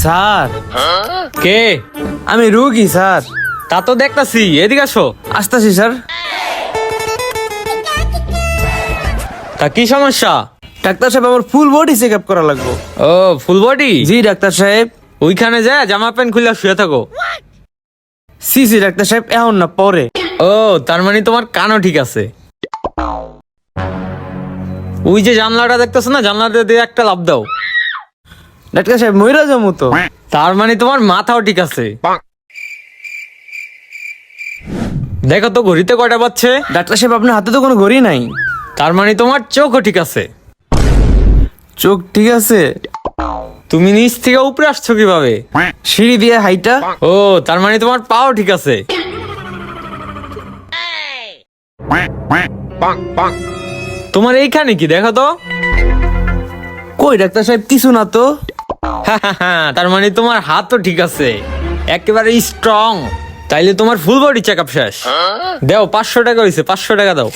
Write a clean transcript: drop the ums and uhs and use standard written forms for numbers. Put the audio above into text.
Sir কে? আমি রুগী sir. তা তো দেখতাছি, এদিকে আসো। আসতেছি স্যার। তা কি সমস্যা? ডাক্তার সাহেব আমার ফুল বডি চেক আপ করা লাগবে। ও ফুল বডি? জি ডাক্তার সাহেব। ওইখানে যা জামা প্যান্ট খুলে শুয়ে থাকো। সি সি ডাক্তার সাহেব, এখন না পরে। ও তার মানে তোমার কানও ঠিক আছে। ওই যে জানলাটা দেখতেছো না, জানলাটা দিয়ে একটা লাফ দাও। ডাক্তার সাহেব মইরা যাবো তো। তার মানে তোমার মাথাও ঠিক আছে। দেখো তো ঘড়িতে কয়টা বাজছে। ডাক্তার সাহেব আপনার হাতে তো কোনো ঘড়ি নাই। তার মানে তোমার চোখও ঠিক আছে। চোখ ঠিক আছে? তুমি নিচ থেকে উপরে আসছো কিভাবে? সিঁড়ি দিয়ে হাইটা। ও তার মানে তোমার পাও ঠিক আছে। তোমার এইখানে কি দেখো তো। কই ডাক্তার সাহেব, কিছু না তো। তার মানে তোমার হাত তো ঠিক আছে, একেবারে স্ট্রং। তাইলে তোমার ফুল বডি চেক আপ শেষ। দাও 500 টাকা হয়েছে, 500 টাকা দাও।